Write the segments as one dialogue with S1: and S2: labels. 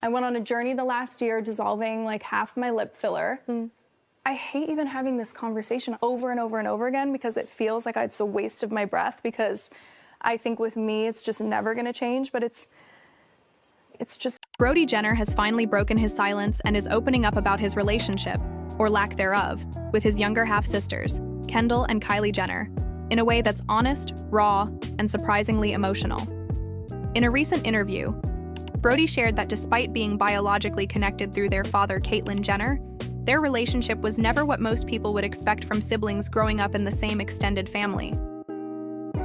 S1: I went on a journey the last year, dissolving like half my lip filler. I hate even having this conversation over and over and over again because it feels like it's a waste of my breath, because I think with me, it's just never gonna change, but it's just...
S2: Brody Jenner has finally broken his silence and is opening up about his relationship, or lack thereof, with his younger half-sisters, Kendall and Kylie Jenner, in a way that's honest, raw, and surprisingly emotional. In a recent interview, Brody shared that despite being biologically connected through their father, Caitlyn Jenner, their relationship was never what most people would expect from siblings growing up in the same extended family.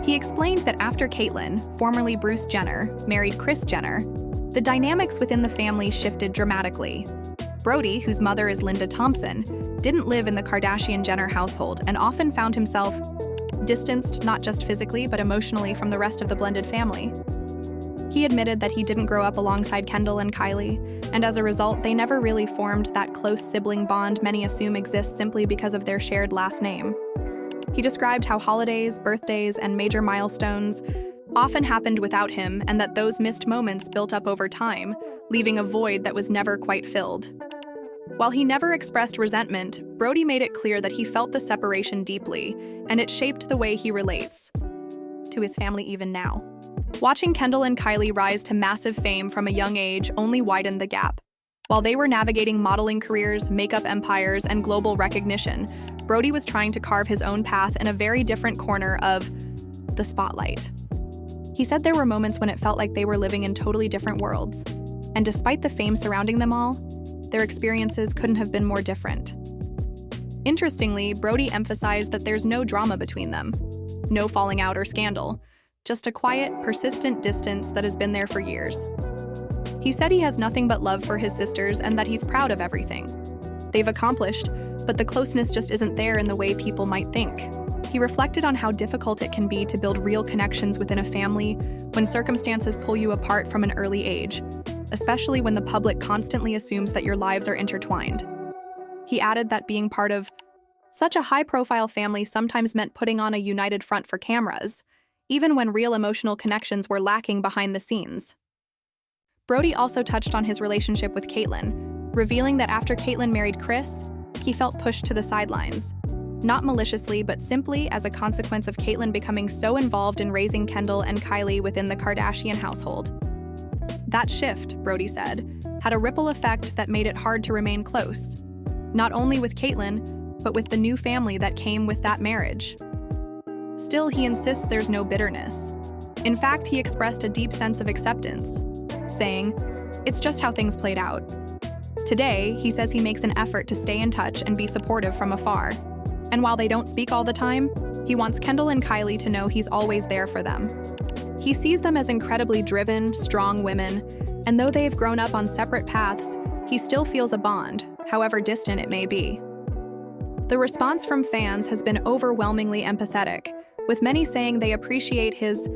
S2: He explained that after Caitlyn, formerly Bruce Jenner, married Kris Jenner, the dynamics within the family shifted dramatically. Brody, whose mother is Linda Thompson, didn't live in the Kardashian-Jenner household and often found himself distanced not just physically but emotionally from the rest of the blended family. He admitted that he didn't grow up alongside Kendall and Kylie, and as a result, they never really formed that close sibling bond many assume exists simply because of their shared last name. He described how holidays, birthdays, and major milestones often happened without him, and that those missed moments built up over time, leaving a void that was never quite filled. While he never expressed resentment, Brody made it clear that he felt the separation deeply, and it shaped the way he relates to his family even now. Watching Kendall and Kylie rise to massive fame from a young age only widened the gap. While they were navigating modeling careers, makeup empires, and global recognition, Brody was trying to carve his own path in a very different corner of the spotlight. He said there were moments when it felt like they were living in totally different worlds, and despite the fame surrounding them all, their experiences couldn't have been more different. Interestingly, Brody emphasized that there's no drama between them, no falling out or scandal, just a quiet, persistent distance that has been there for years. He said he has nothing but love for his sisters and that he's proud of everything they've accomplished, but the closeness just isn't there in the way people might think. He reflected on how difficult it can be to build real connections within a family when circumstances pull you apart from an early age, especially when the public constantly assumes that your lives are intertwined. He added that being part of such a high-profile family sometimes meant putting on a united front for cameras, even when real emotional connections were lacking behind the scenes. Brody also touched on his relationship with Caitlyn, revealing that after Caitlyn married Kris, he felt pushed to the sidelines. Not maliciously, but simply as a consequence of Caitlyn becoming so involved in raising Kendall and Kylie within the Kardashian household. That shift, Brody said, had a ripple effect that made it hard to remain close, not only with Caitlyn, but with the new family that came with that marriage. Still, he insists there's no bitterness. In fact, he expressed a deep sense of acceptance, saying, "It's just how things played out." Today, he says he makes an effort to stay in touch and be supportive from afar. And while they don't speak all the time, he wants Kendall and Kylie to know he's always there for them. He sees them as incredibly driven, strong women, and though they've grown up on separate paths, he still feels a bond, however distant it may be. The response from fans has been overwhelmingly empathetic, with many saying they appreciate his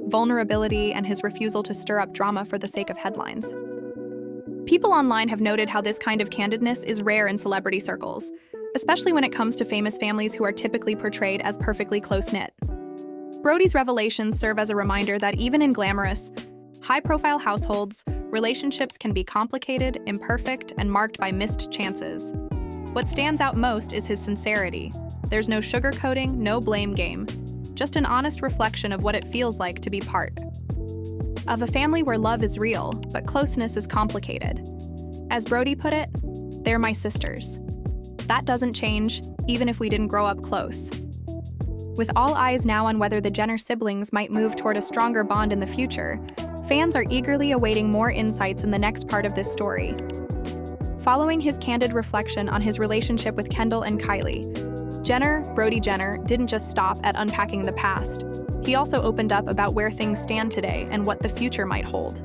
S2: vulnerability and his refusal to stir up drama for the sake of headlines. People online have noted how this kind of candidness is rare in celebrity circles, especially when it comes to famous families who are typically portrayed as perfectly close-knit. Brody's revelations serve as a reminder that even in glamorous, high-profile households, relationships can be complicated, imperfect, and marked by missed chances. What stands out most is his sincerity. There's no sugarcoating, no blame game, just an honest reflection of what it feels like to be part of a family where love is real, but closeness is complicated. As Brody put it, "They're my sisters." That doesn't change, even if we didn't grow up close. With all eyes now on whether the Jenner siblings might move toward a stronger bond in the future, fans are eagerly awaiting more insights in the next part of this story. Following his candid reflection on his relationship with Kendall and Kylie, Brody Jenner didn't just stop at unpacking the past. He also opened up about where things stand today and what the future might hold.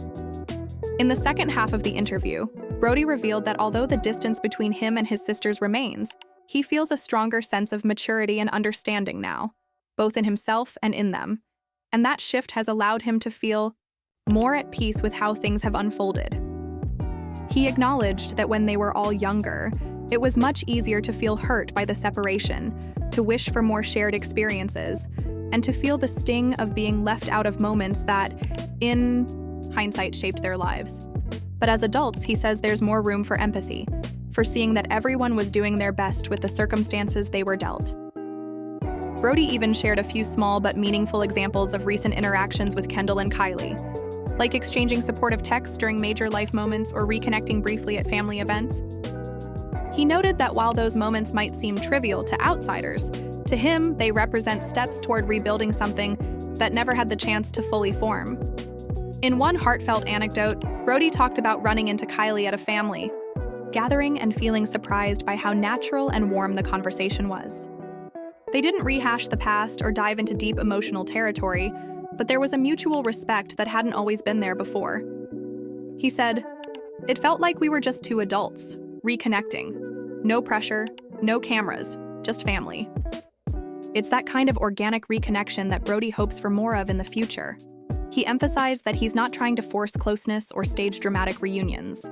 S2: In the second half of the interview, Brody revealed that although the distance between him and his sisters remains, he feels a stronger sense of maturity and understanding now, both in himself and in them, and that shift has allowed him to feel more at peace with how things have unfolded. He acknowledged that when they were all younger, it was much easier to feel hurt by the separation, to wish for more shared experiences, and to feel the sting of being left out of moments that, in hindsight, shaped their lives. But as adults, he says there's more room for empathy, for seeing that everyone was doing their best with the circumstances they were dealt. Brody even shared a few small but meaningful examples of recent interactions with Kendall and Kylie, like exchanging supportive texts during major life moments or reconnecting briefly at family events. He noted that while those moments might seem trivial to outsiders, to him, they represent steps toward rebuilding something that never had the chance to fully form. In one heartfelt anecdote, Brody talked about running into Kylie at a family gathering and feeling surprised by how natural and warm the conversation was. They didn't rehash the past or dive into deep emotional territory, but there was a mutual respect that hadn't always been there before. He said, "It felt like we were just two adults, reconnecting. No pressure, no cameras, just family." It's that kind of organic reconnection that Brody hopes for more of in the future. He emphasized that he's not trying to force closeness or stage dramatic reunions.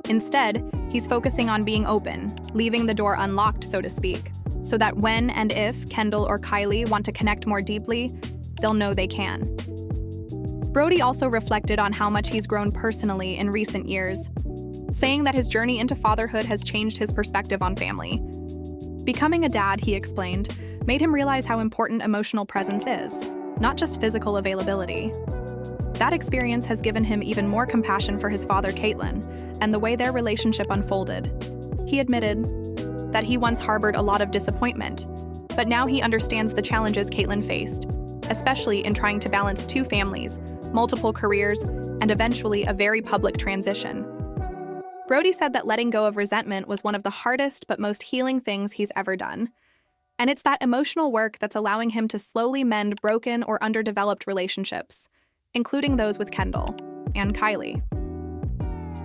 S2: Instead, he's focusing on being open, leaving the door unlocked, so to speak, so that when and if Kendall or Kylie want to connect more deeply, they'll know they can. Brody also reflected on how much he's grown personally in recent years, saying that his journey into fatherhood has changed his perspective on family. Becoming a dad, he explained, made him realize how important emotional presence is, not just physical availability. That experience has given him even more compassion for his father, Caitlyn, and the way their relationship unfolded. He admitted that he once harbored a lot of disappointment, but now he understands the challenges Caitlyn faced, especially in trying to balance two families, multiple careers, and eventually a very public transition. Brody said that letting go of resentment was one of the hardest but most healing things he's ever done. And it's that emotional work that's allowing him to slowly mend broken or underdeveloped relationships, including those with Kendall and Kylie.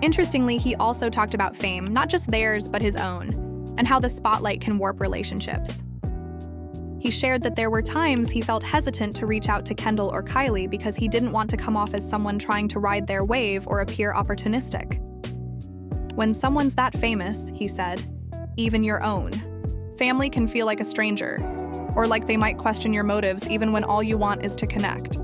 S2: Interestingly, he also talked about fame, not just theirs, but his own, and how the spotlight can warp relationships. He shared that there were times he felt hesitant to reach out to Kendall or Kylie because he didn't want to come off as someone trying to ride their wave or appear opportunistic. When someone's that famous, he said, even your own, family can feel like a stranger, or like they might question your motives even when all you want is to connect.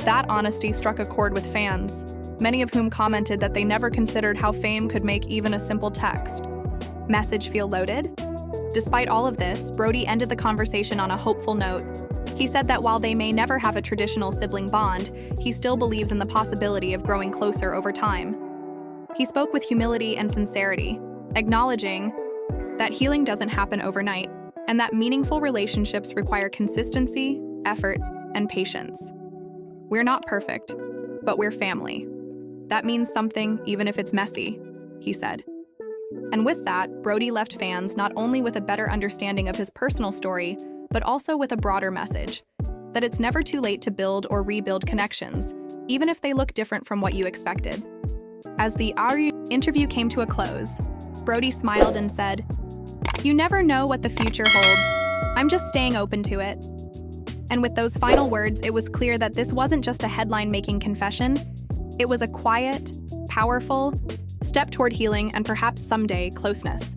S2: That honesty struck a chord with fans, many of whom commented that they never considered how fame could make even a simple text message feel loaded. Despite all of this, Brody ended the conversation on a hopeful note. He said that while they may never have a traditional sibling bond, he still believes in the possibility of growing closer over time. He spoke with humility and sincerity, acknowledging that healing doesn't happen overnight, and that meaningful relationships require consistency, effort, and patience. We're not perfect, but we're family. That means something, even if it's messy, he said. And with that, Brody left fans not only with a better understanding of his personal story, but also with a broader message, that it's never too late to build or rebuild connections, even if they look different from what you expected. As the interview came to a close, Brody smiled and said, "You never know what the future holds. I'm just staying open to it." And with those final words, it was clear that this wasn't just a headline-making confession. It was a quiet, powerful step toward healing and perhaps someday closeness.